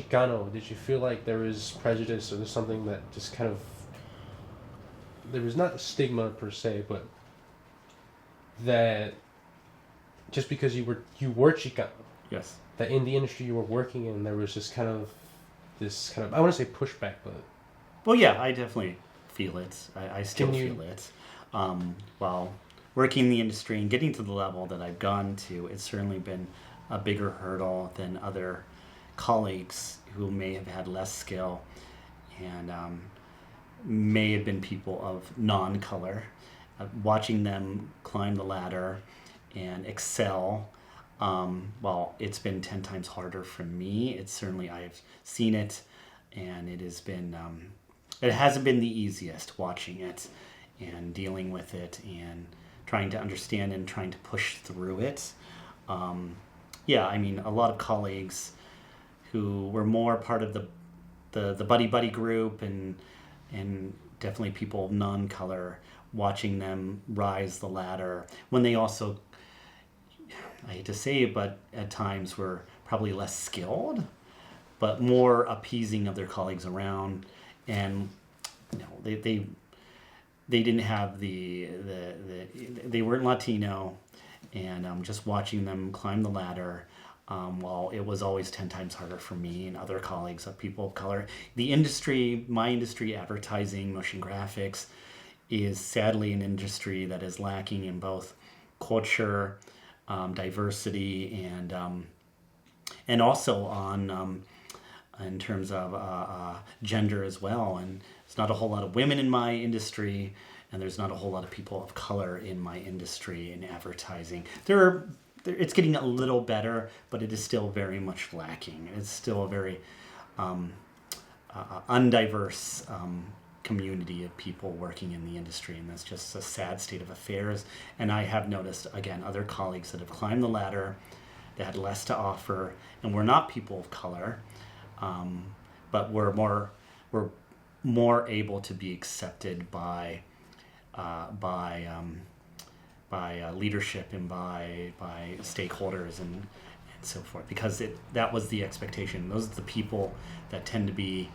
Chicano, did you feel like there was prejudice or there's something that just kind of, there was not a stigma per se, but that just because you were Chicano, yes, that in the industry you were working in, there was just kind of this kind of, I want to say pushback, but... Well, yeah, I definitely feel it. I still feel it. While working in the industry and getting to the level that I've gone to, it's certainly been a bigger hurdle than other colleagues who may have had less skill and may have been people of non-color. Watching them climb the ladder and excel, well, it's been 10 times harder for me. It's certainly, I've seen it, and it has been, it hasn't been the easiest watching it and dealing with it and trying to understand and trying to push through it. Yeah, I mean, a lot of colleagues who were more part of the buddy group and definitely people of non-color, watching them rise the ladder when they also, I hate to say it, but at times were probably less skilled, but more appeasing of their colleagues around, and you know, they didn't have they weren't Latino, and just watching them climb the ladder. While it was always 10 times harder for me and other colleagues of people of color. The industry, my industry, advertising, motion graphics, is sadly an industry that is lacking in both culture, diversity, and also on in terms of gender as well. And there's not a whole lot of women in my industry, and there's not a whole lot of people of color in my industry in advertising. It's getting a little better, but it is still very much lacking. It's still a very undiverse community of people working in the industry, and that's just a sad state of affairs. And I have noticed, again, other colleagues that have climbed the ladder, that had less to offer, and were not people of color, but were more able to be accepted by leadership and by stakeholders and so forth, because that was the expectation. Those are the people that tend to be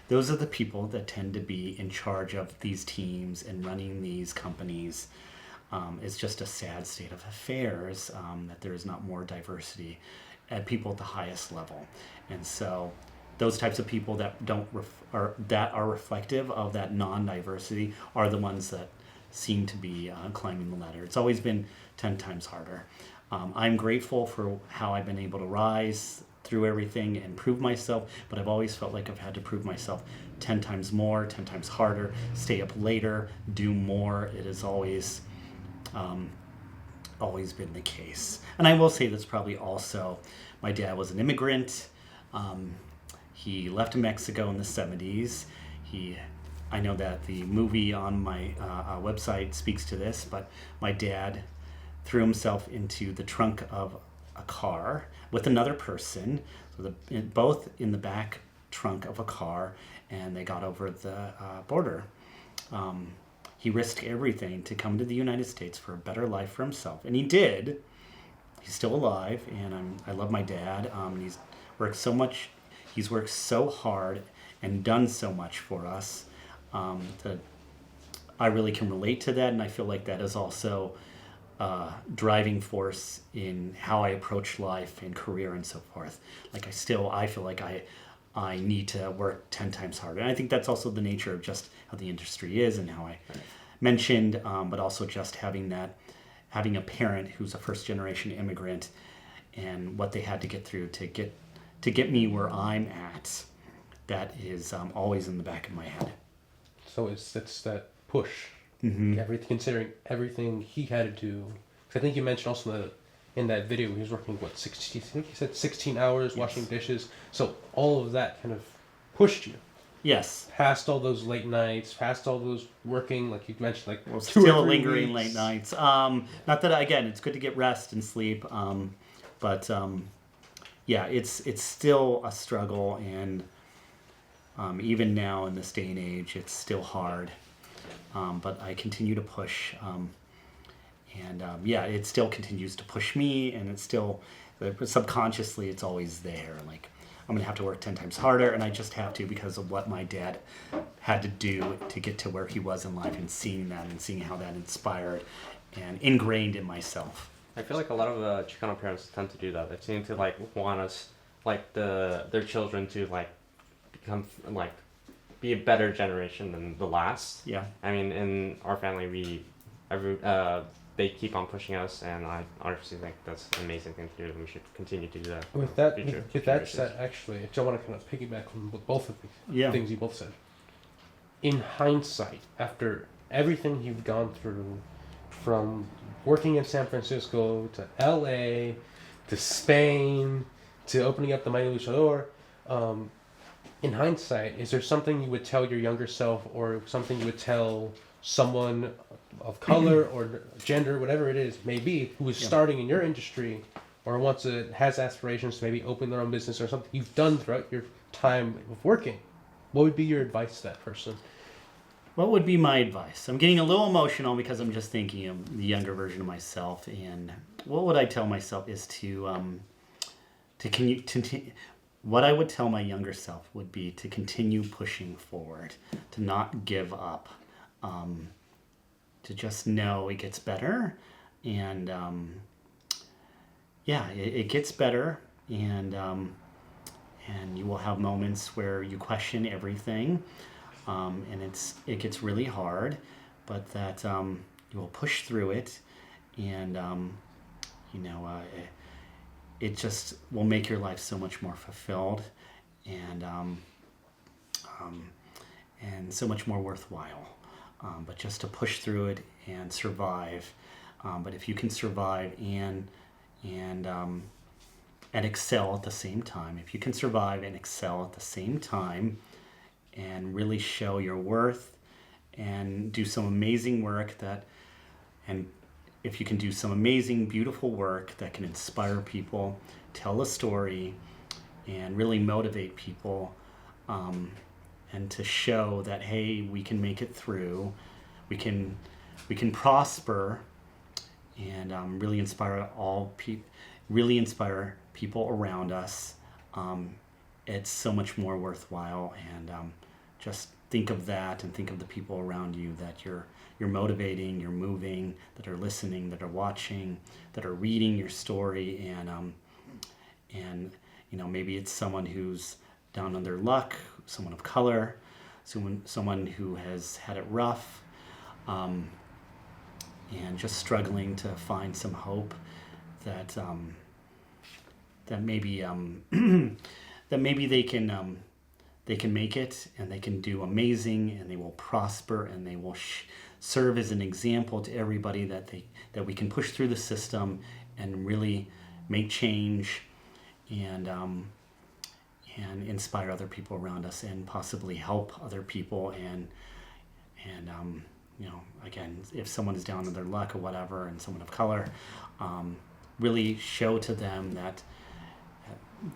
those are the people that tend to be in charge of these teams and running these companies. It's just a sad state of affairs that there is not more diversity at people at the highest level. And so those types of people that are reflective of that non-diversity are the ones that seem to be climbing the ladder. It's always been 10 times harder. I'm grateful for how I've been able to rise through everything and prove myself, but I've always felt like I've had to prove myself 10 times more, 10 times harder, stay up later, do more. It has always been the case. And I will say that's probably also, my dad was an immigrant. He left Mexico in the 70s. I know that the movie on my website speaks to this, but my dad threw himself into the trunk of a car with another person, so both in the back trunk of a car, and they got over the border. He risked everything to come to the United States for a better life for himself, and he did. He's still alive, and I love my dad. He's worked so much. He's worked so hard and done so much for us. That I really can relate to that, and I feel like that is also a driving force in how I approach life and career and so forth. Like I feel like I need to work 10 times harder, and I think that's also the nature of just how the industry is and how I mentioned, but also just having a parent who's a first generation immigrant and what they had to get through to get me where I'm at. That is always in the back of my head. So it's that push. Mm-hmm. Considering everything he had to do. Because I think you mentioned also in that video he was working, 16, I think he said 16 hours, yes, washing dishes. So all of that kind of pushed you. Yes. Past all those late nights, past all those working, like you mentioned, like still lingering late nights. Not that, again, it's good to get rest and sleep. But yeah, it's still a struggle, and even now in this day and age, it's still hard. But I continue to push, and yeah, it still continues to push me, and it still But subconsciously, it's always there. Like, I'm gonna have to work 10 times harder, and I just have to because of what my dad had to do to get to where he was in life, and seeing that and seeing how that inspired and ingrained in myself. I feel like a lot of Chicano parents tend to do that. They seem to like want us, like their children to like become like be a better generation than the last. Yeah. I mean, in our family, they keep on pushing us, and I honestly think that's an amazing thing to do, and we should continue to do that. With that said, actually, I want to kind of piggyback on both of the things you both said. In hindsight, after everything you've gone through, from working in San Francisco to LA to Spain to opening up the Mighty Luchador, in hindsight, is there something you would tell your younger self, or something you would tell someone of color or gender, whatever it is, maybe, who is starting in your industry or has aspirations to maybe open their own business or something you've done throughout your time of working? What would be your advice to that person? What would be my advice? I'm getting a little emotional because I'm just thinking of the younger version of myself, and what would I tell myself is what I would tell my younger self would be to continue pushing forward, to not give up, to just know it gets better, and it gets better, and you will have moments where you question everything, and it gets really hard, but that you will push through it, and it just will make your life so much more fulfilled, and so much more worthwhile. But just to push through it and survive. But if you can survive and excel at the same time, if you can survive and excel at the same time, and really show your worth and do some amazing work and if you can do some amazing, beautiful work that can inspire people, tell a story, and really motivate people, and to show that, hey, we can make it through, we can prosper, and really inspire people around us. It's so much more worthwhile, and just think of that, and think of the people around you that you're motivating, you're moving, that are listening, that are watching, that are reading your story, and maybe it's someone who's down on their luck, someone of color, someone who has had it rough, and just struggling to find some hope that maybe that maybe they can make it, and they can do amazing, and they will prosper, and they will serve as an example to everybody that we can push through the system and really make change, and inspire other people around us, and possibly help other people, and again, if someone is down on their luck or whatever, and someone of color, really show to them that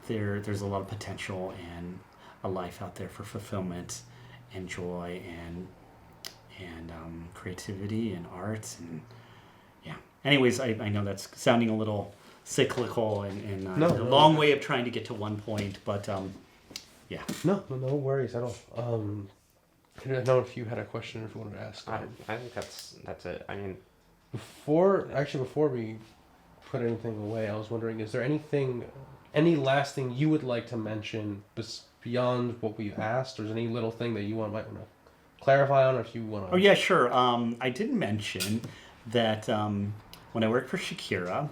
there's a lot of potential and a life out there for fulfillment and joy and creativity and art, and anyways, I know that's sounding a little cyclical and a long way of trying to get to one point, but no worries at all. I don't know if you had a question or if you wanted to ask. I think that's it. I mean, before we put anything away, I was wondering, is there any last thing you would like to mention beyond what we asked, or is there any little thing that you might want to clarify on, or if you want to... Oh yeah, sure. I did mention that when I worked for Shakira,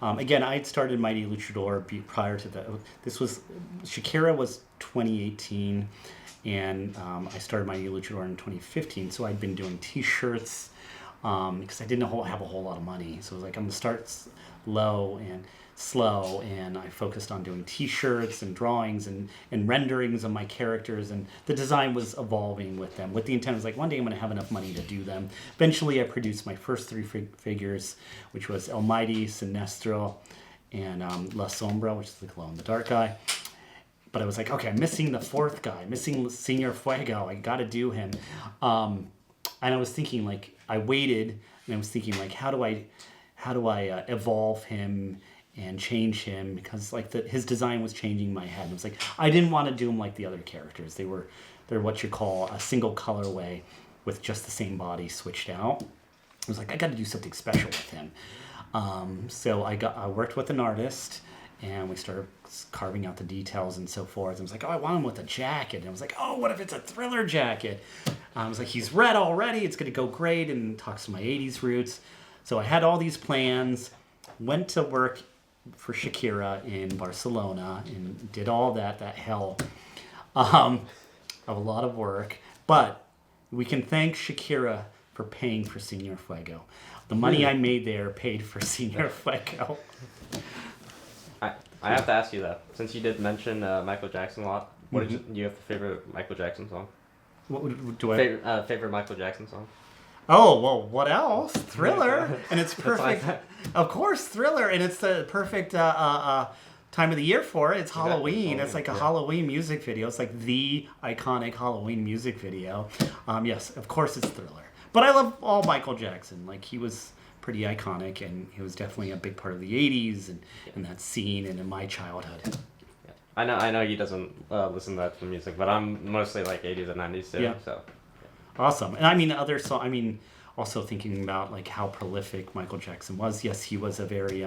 again, I had started Mighty Luchador prior to that. Shakira was 2018, and I started Mighty Luchador in 2015, so I'd been doing t-shirts, because I didn't have a whole lot of money, so I was like, I'm going to start low and slow, and I focused on doing t-shirts and drawings and renderings of my characters, and the design was evolving with them, with the intent was like, one day I'm going to have enough money to do them. Eventually I produced my first three figures, which was El Mighty, Sinestro, and La Sombra, which is the glow-in-the-dark guy. But I was like, okay, I'm missing the fourth guy, missing Señor Fuego, I got to do him. And I was thinking, like, I waited, and I was thinking, like, how do I evolve him and change him because like his design was changing in my head. It was like I didn't want to do him like the other characters. They're what you call a single colorway with just the same body switched out. I was like, I got to do something special with him. So I worked with an artist, and we started carving out the details and so forth. And I was like, oh, I want him with a jacket. And I was like, oh, what if it's a Thriller jacket? I was like, he's red already. It's going to go great, and talks to my 80s roots. So I had all these plans, went to work for Shakira in Barcelona, and did all that hell of a lot of work. But we can thank Shakira for paying for Senor Fuego. The money I made there paid for Senor Fuego. I have to ask you that, since you did mention Michael Jackson a lot. What do you have a favorite Michael Jackson song? What do I? Favorite Michael Jackson song? Oh, well, what else? Thriller. And it's perfect. Of course, Thriller. And it's the perfect time of the year for it. It's Halloween. It's like a Halloween music video. It's like the iconic Halloween music video. Yes, of course it's Thriller. But I love all Michael Jackson. Like, he was pretty iconic, and he was definitely a big part of the 80s and that scene and in my childhood. Yeah. I know he doesn't listen to that music, but I'm mostly like 80s and 90s too. Yeah. So. Awesome. And I mean, also thinking about like how prolific Michael Jackson was. Yes, he was a very,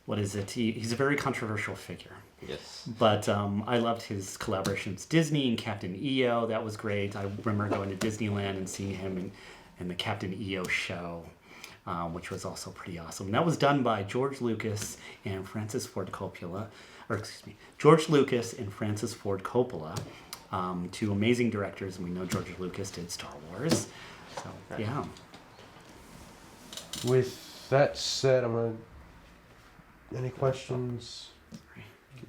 he's a very controversial figure. Yes. But I loved his collaborations, Disney and Captain EO. That was great. I remember going to Disneyland and seeing him in the Captain EO show, which was also pretty awesome. And that was done by George Lucas and Francis Ford Coppola. George Lucas and Francis Ford Coppola, two amazing directors. And we know George Lucas did Star Wars. So, yeah. With that said, any questions?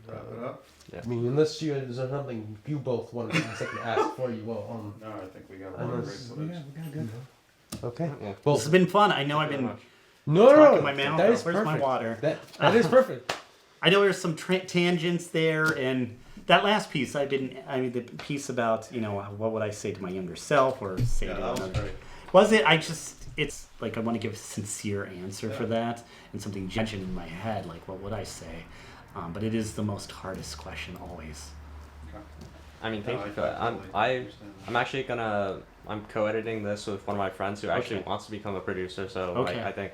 Wrap it up. Yeah. I mean, unless there's something you both want to ask, I can ask for you. Well, no, I think we got a lot of great footage. We got good. Okay. Yeah. Well, this has been fun. I know I've been talking my mouth. That is Where's perfect. my water? That is perfect. I know there's some tangents there, and that last piece, the piece about, what would I say to my younger self or say to another. Was it? It's like I want to give a sincere answer for that, and something genuine in my head, like what would I say? But it is the most hardest question always. Okay. I mean, thank you for that. I'm actually I'm co-editing this with one of my friends who actually wants to become a producer, so I think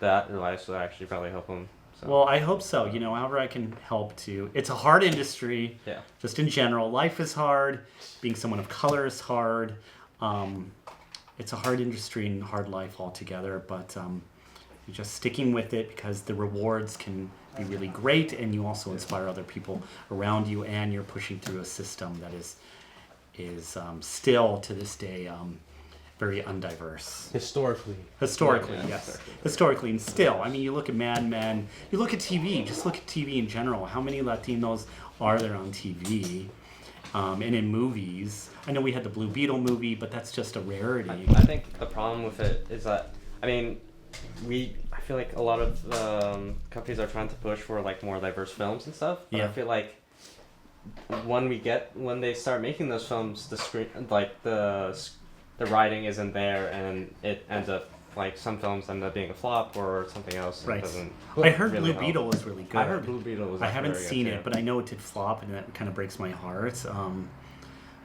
that advice will actually probably help him. So. Well, I hope so. However I can help to. It's a hard industry. Yeah. Just in general, life is hard. Being someone of color is hard. It's a hard industry and hard life altogether, but you're just sticking with it because the rewards can be really great, and you also inspire other people around you, and you're pushing through a system that is still to this day very undiverse. Historically, yes. Historically, and still, I mean, you look at Mad Men, you look at TV, just look at TV in general. How many Latinos are there on TV? And in movies? I know we had the Blue Beetle movie, but that's just a rarity. I think the problem with it is that, I feel like a lot of companies are trying to push for like more diverse films and stuff. But I feel like when they start making those films, the writing isn't there, and it ends up like some films end up being a flop or something else. Right. Doesn't I heard really Blue Beetle was really good. I heard Blue Beetle was. I haven't very seen good it, too. but I know it did flop, and that kind of breaks my heart.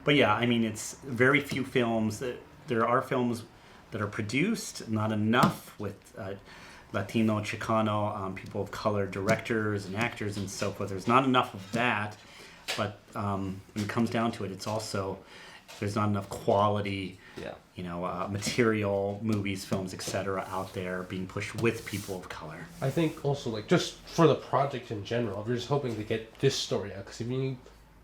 But yeah, I mean, it's very few films. There are films that are produced, not enough with Latino, Chicano, people of color, directors and actors and so forth. There's not enough of that, but when it comes down to it, it's also there's not enough quality, material, movies, films, etc. out there being pushed with people of color. I think also like just for the project in general, we're just hoping to get this story out because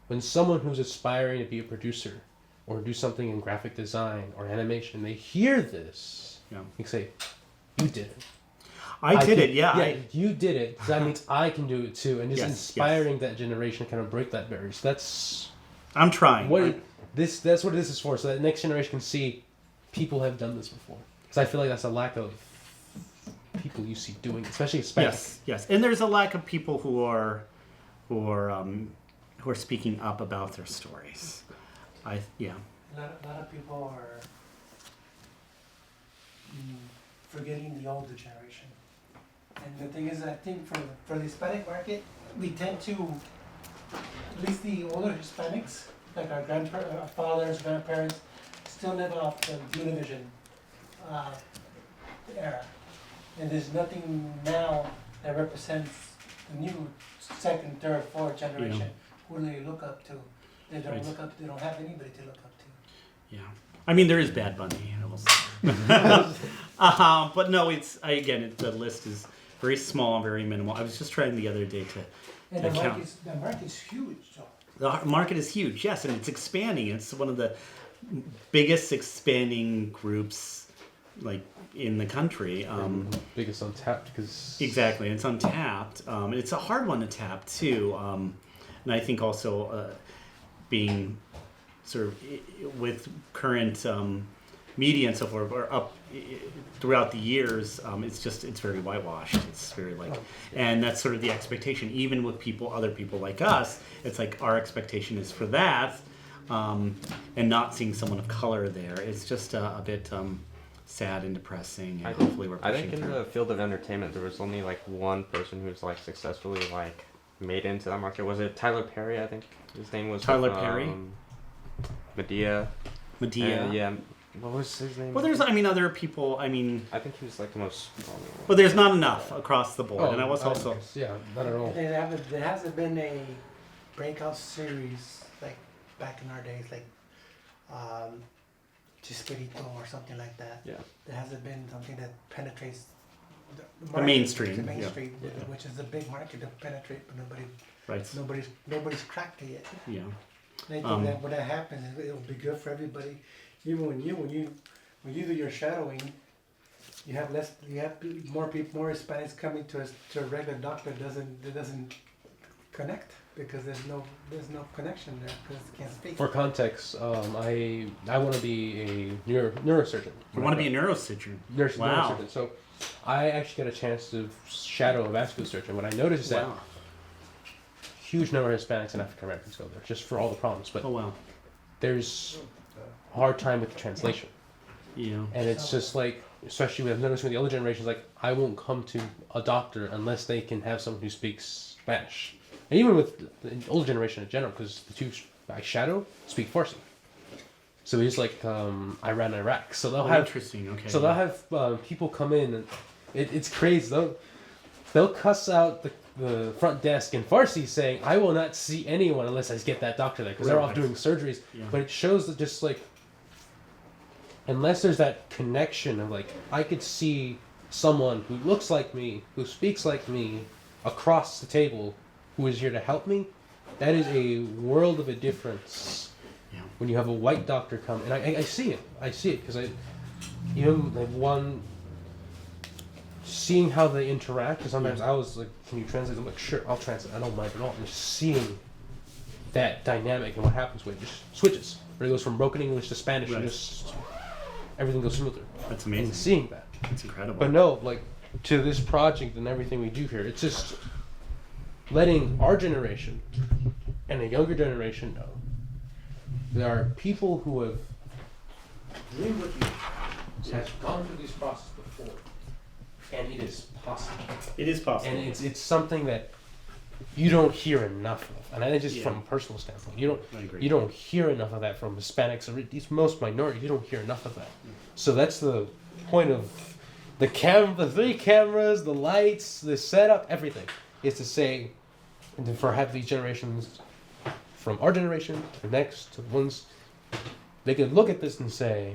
when someone who's aspiring to be a producer or do something in graphic design or animation, they hear this, you say, "You did it." I did it. You did it. So that means I can do it too, and just inspiring that generation to kind of break that barrier. So I'm trying. That's what this is for, so that next generation can see people have done this before. Because I feel like that's a lack of people you see doing, especially Hispanic. Yes, and there's a lack of people who are speaking up about their stories. A lot of people are forgetting the older generation. And the thing is, I think for the Hispanic market, we tend to, at least the older Hispanics, like our fathers, grandparents, still live off the Univision era. And there's nothing now that represents the new second, third, fourth generation. Who do they look up to? They don't look up. They don't have anybody to look up to. Yeah, I mean there is Bad Bunny, but no, the list is very small, very minimal. I was just trying the other day to and the market's huge, Joe. The market is huge, yes, and it's expanding. It's one of the biggest expanding groups, like in the country. Biggest untapped because exactly, it's untapped. It's a hard one to tap too, and I think also being sort of with current media and so forth, or up throughout the years, it's very whitewashed. It's very and that's sort of the expectation. Even with other people like us, it's like our expectation is for that, and not seeing someone of color there. It's just a bit sad and depressing. And hopefully we're pushing I think in the field of entertainment, there was only like one person who's like successfully like made into that market. Was it Tyler Perry? I think his name was Tyler Perry. Medea. Yeah. What was his name? Well, there's, other people. I think he was like the most. But there's not enough across the board, and I was also. Yeah, not at all. There hasn't been a breakout series like back in our days, like Chespirito or something like that. Yeah. There hasn't been something that penetrates the mainstream. The mainstream, which is a big market to penetrate, but nobody's cracked it yet. Yeah. And I think that when that happens, it'll be good for everybody. Even when you do your shadowing, you have more Hispanics coming to a regular doctor that doesn't connect because there's no connection there because it can't speak. For context, I want to be a neurosurgeon. You want to be a neurosurgeon? Wow. Neurosurgeon. So I actually got a chance to shadow a vascular surgeon. What I noticed is that huge number of Hispanics and African Americans go there just for all the problems. But there's a hard time with the translation. Yeah. And it's just like, especially with noticing with the older generations, like I won't come to a doctor unless they can have someone who speaks Spanish. And even with the older generation in general, because the two I shadow speak Farsi. So he's like Iran, Iraq. So they'll have interesting. Okay. So they'll have people come in, and it's crazy. They'll cuss out the front desk in Farsi, saying, "I will not see anyone unless I get that doctor there," because they're off doing surgeries. Yeah. But it shows that just like unless there's that connection of like I could see someone who looks like me, who speaks like me, across the table, who is here to help me, that is a world of a difference. Yeah. When you have a white doctor come, and I see it. I see it because seeing how they interact, and sometimes I was like, can you translate? I'm like, sure, I'll translate. I don't mind at all. And just seeing that dynamic and what happens when it just switches. Where it goes from broken English to Spanish and just everything goes smoother. That's amazing. And seeing that. That's incredible. But no, like, to this project and everything we do here, it's just letting our generation and a younger generation know there are people who have dreamed with you, has gone through this process before, and it is possible. It is possible. And it's something that you don't hear enough of. And I think just from a personal standpoint, you don't hear enough of that from Hispanics or these most minorities. You don't hear enough of that. So that's the point of the 3 cameras, the lights, the setup, everything is to say, and for have these generations from our generation to the next to the ones, they could look at this and say,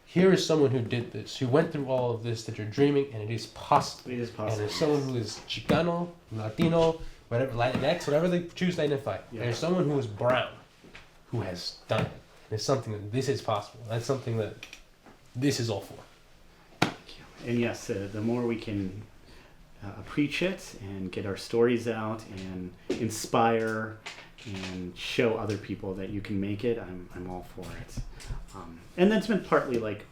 here is someone who did this, who went through all of this that you're dreaming, and it is possible. It is possible. And there's someone who is Chicano, Latino, whatever, Latinx, whatever they choose to identify. Yeah. There's someone who is brown, who has done it. It's something that this is possible. That's something that this is all for. And yes, the more we can preach it and get our stories out and inspire and show other people that you can make it, I'm all for it. And that's been partly like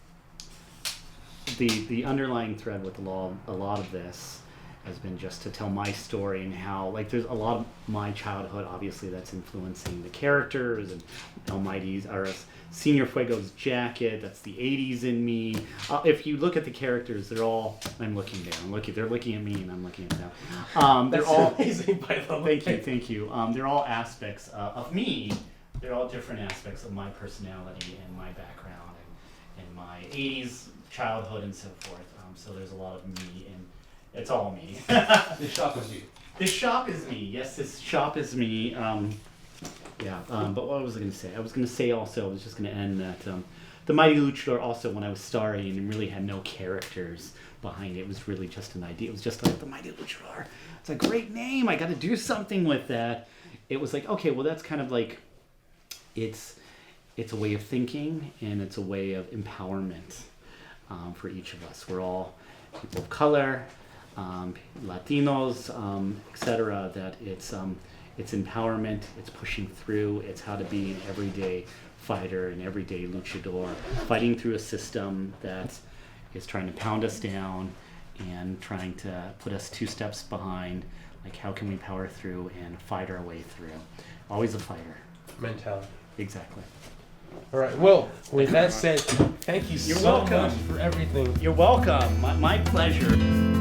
the underlying thread with a lot of this has been just to tell my story and how, like, there's a lot of my childhood obviously that's influencing the characters and Almighty's or Senior Fuego's jacket. That's the 80s in me. If you look at the characters, they're all. I'm looking down. They're looking at me, and I'm looking at them. They're all amazing, by the way. Thank you. They're all aspects of me. They're all different aspects of my personality and my background and my 80s childhood and so forth. So there's a lot of me, and it's all me. This shop is you. This shop is me. Yes, this shop is me. But what was I going to say? I was going to say also, I was just going to end that the Mighty Luchador also, when I was starring and really had no characters behind it, was really just an idea. It was just like the Mighty Luchador. It's a great name. I got to do something with that. It was like, okay, well, that's kind of like, it's a way of thinking, and it's a way of empowerment for each of us. We're all people of color, Latinos, etc. That it's empowerment, it's pushing through, it's how to be an everyday fighter, an everyday luchador, fighting through a system that is trying to pound us down and trying to put us 2 steps behind. Like, how can we power through and fight our way through? Always a fighter. Mentality. Exactly. All right. Well, with that said, thank you so much for everything. You're welcome. My pleasure.